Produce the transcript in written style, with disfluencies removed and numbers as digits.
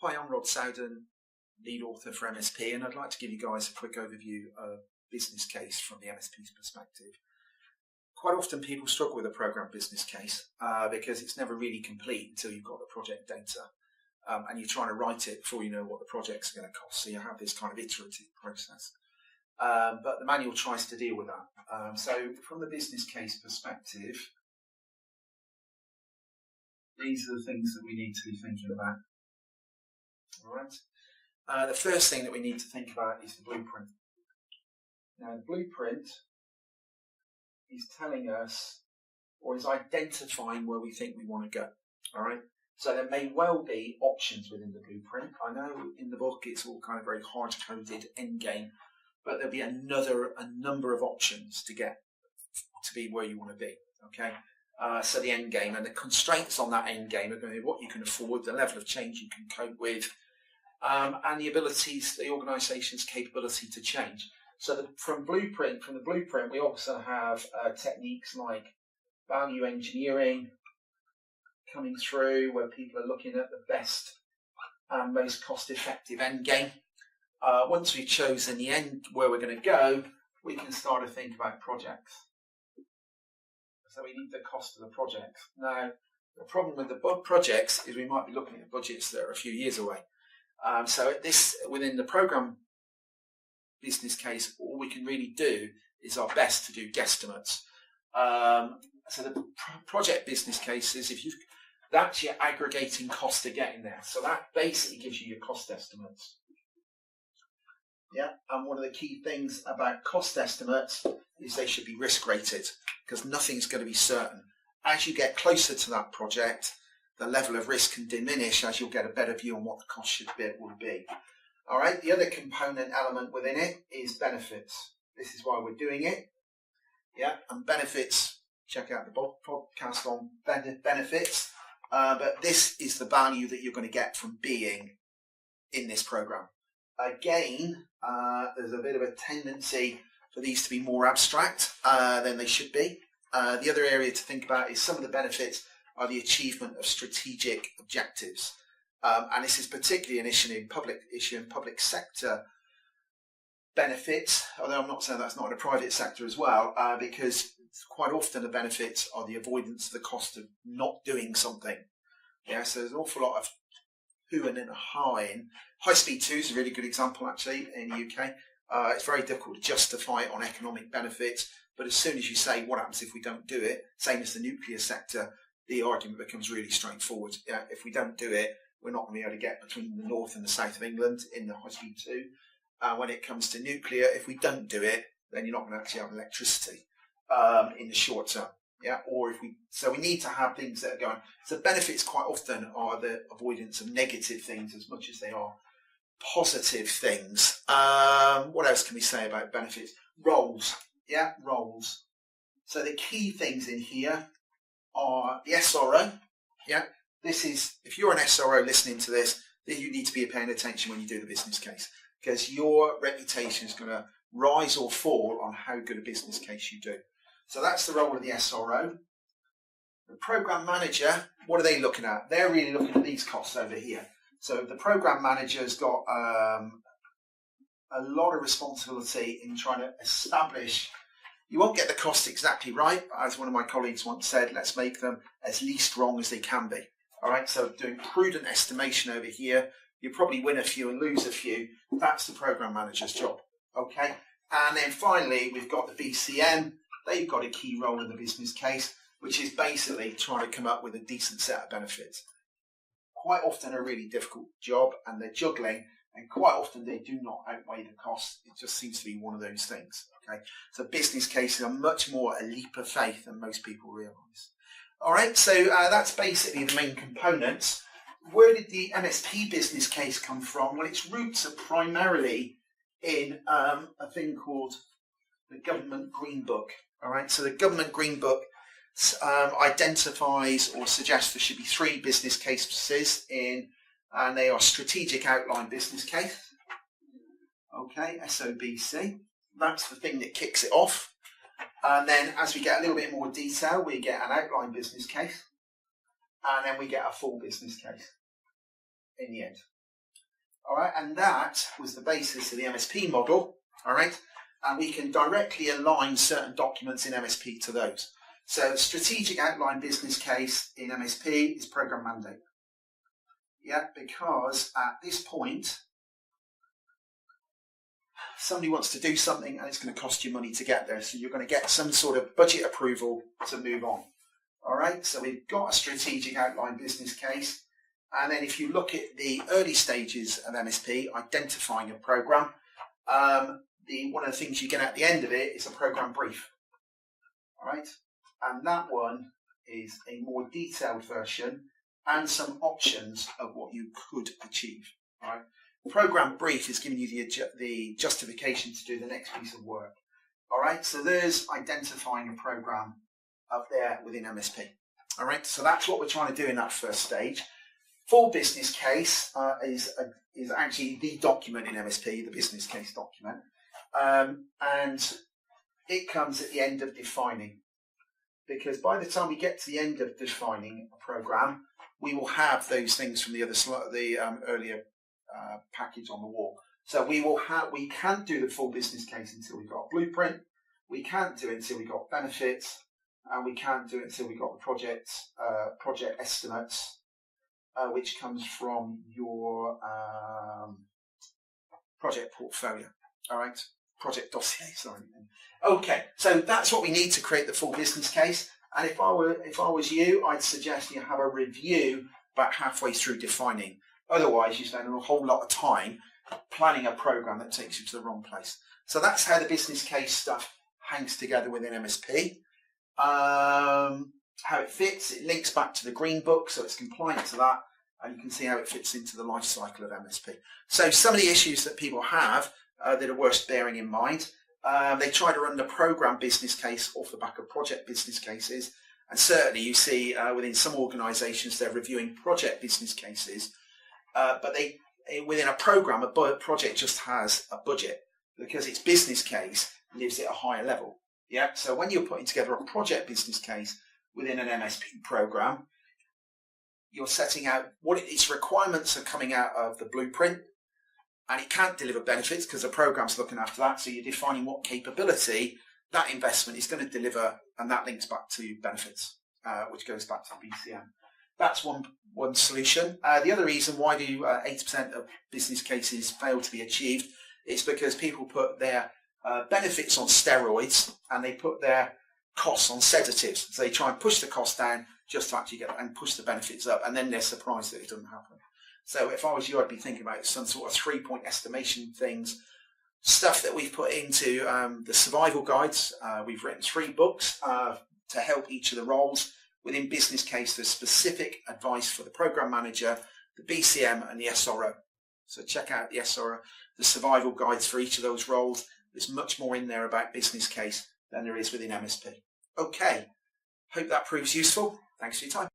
Hi, I'm Rod Sowden, lead author for MSP, and I'd like to give you guys a quick overview of business case from the MSP's perspective. Quite often people struggle with a program business case because it's never really complete until you've got the project data and you're trying to write it before you know what the project's going to cost. So you have this kind of iterative process. But the manual tries to deal with that. So from the business case perspective, these are the things that we need to be thinking about. All right. The first thing that we need to think about is the blueprint. Now, the blueprint is telling us, or is identifying where we think we want to go. All right. So there may well be options within the blueprint. I know in the book it's all kind of very hard-coded end game, but there'll be a number of options to get to be where you want to be. Okay. So the end game and the constraints on that end game are going to be what you can afford, the level of change you can cope with, and the organisation's capability to change. So from the blueprint, we also have techniques like value engineering coming through, where people are looking at the best and most cost-effective end game. Once we've chosen the end where we're going to go, we can start to think about projects. So we need the cost of the projects. Now, the problem with the projects is we might be looking at budgets that are a few years away. So within the program business case, all we can really do is our best to do guesstimates. So the project business case is that's your aggregating cost to getting there. So that basically gives you your cost estimates. Yeah, and one of the key things about cost estimates is they should be risk rated, because nothing's going to be certain. As you get closer to that project, the level of risk can diminish as you'll get a better view on what the cost will be. All right, the other component element within it is benefits. This is why we're doing it. Yeah, and benefits, check out the podcast on benefits. But this is the value that you're going to get from being in this program. Again, there's a bit of a tendency for these to be more abstract than they should be. The other area to think about is some of the benefits are the achievement of strategic objectives. And this is particularly an issue in public sector benefits, although I'm not saying that's not in the private sector as well, because quite often the benefits are the avoidance of the cost of not doing something. Yeah, so there's an awful lot of who and then a High Speed 2 is a really good example actually in the UK. It's very difficult to justify it on economic benefits, but as soon as you say what happens if we don't do it, same as the nuclear sector, the argument becomes really straightforward. Yeah, if we don't do it, we're not going to be able to get between the north and the south of England in the High Speed 2. When it comes to nuclear, if we don't do it, then you're not going to actually have electricity in the short term. Yeah, so we need to have things that are going. So benefits quite often are the avoidance of negative things as much as they are positive things. What else can we say about benefits? Roles. Yeah, roles. So the key things in here are the SRO. Yeah, this is, if you're an SRO listening to this, then you need to be paying attention when you do the business case, because your reputation is going to rise or fall on how good a business case you do. So that's the role of the SRO. The program manager, what are they looking at? They're really looking at these costs over here. So the program manager's got a lot of responsibility in trying to establish. You won't get the cost exactly right, but as one of my colleagues once said, let's make them as least wrong as they can be. All right, so doing prudent estimation over here, you probably win a few and lose a few. That's the program manager's job. Okay, and then finally, we've got the BCM. They've got a key role in the business case, which is basically trying to come up with a decent set of benefits. Quite often a really difficult job, and they're juggling, and quite often they do not outweigh the costs. It just seems to be one of those things. Okay, so business cases are much more a leap of faith than most people realise. All right, so that's basically the main components. Where did the MSP business case come from? Well, its roots are primarily in a thing called the Government Green Book. All right, so the Government Green Book identifies or suggests there should be 3 business cases and they are strategic outline business case. Okay, SOBC. That's the thing that kicks it off. And then as we get a little bit more detail, we get an outline business case, and then we get a full business case in the end. All right, and that was the basis of the MSP model. All right, and we can directly align certain documents in MSP to those. So strategic outline business case in MSP is program mandate. Yeah, because at this point, somebody wants to do something and it's going to cost you money to get there. So you're going to get some sort of budget approval to move on. All right, so we've got a strategic outline business case. And then if you look at the early stages of MSP, identifying a program, one of the things you get at the end of it is a program brief. All right, and that one is a more detailed version and some options of what you could achieve. All right. The program brief is giving you the justification to do the next piece of work. All right, so there's identifying a program up there within MSP. All right, so that's what we're trying to do in that first stage. Full business case is actually the document in MSP, the business case document, and it comes at the end of defining. Because by the time we get to the end of defining a program, we will have those things from the earlier package on the wall. So we can't do the full business case until we've got a blueprint. We can't do it until we've got benefits, and we can't do it until we've got the project estimates, which comes from your project portfolio. All right, project dossier. Sorry. Okay, so that's what we need to create the full business case. And if I was you, I'd suggest you have a review about halfway through defining. Otherwise, you spend a whole lot of time planning a program that takes you to the wrong place. So that's how the business case stuff hangs together within MSP. How it fits, it links back to the green book, so it's compliant to that, and you can see how it fits into the life cycle of MSP. So some of the issues that people have that are worth bearing in mind, they try to run the program business case off the back of project business cases, and certainly you see within some organisations they're reviewing project business cases, but within a program, a project just has a budget because its business case lives at a higher level. Yeah. So when you're putting together a project business case within an MSP program, you're setting out what its requirements are coming out of the blueprint, and it can't deliver benefits because the program's looking after that. So you're defining what capability that investment is going to deliver, and that links back to benefits, which goes back to BCM. That's one solution. The other reason why do 80% of business cases fail to be achieved is because people put their benefits on steroids and they put their costs on sedatives. So they try and push the cost down just to actually get and push the benefits up, and then they're surprised that it doesn't happen. So if I was you, I'd be thinking about some sort of 3-point estimation things, stuff that we've put into the survival guides. We've written 3 books to help each of the roles. Within business case, there's specific advice for the program manager, the BCM, and the SRO. So check out the SRO, the survival guides for each of those roles. There's much more in there about business case than there is within MSP. Okay, hope that proves useful. Thanks for your time.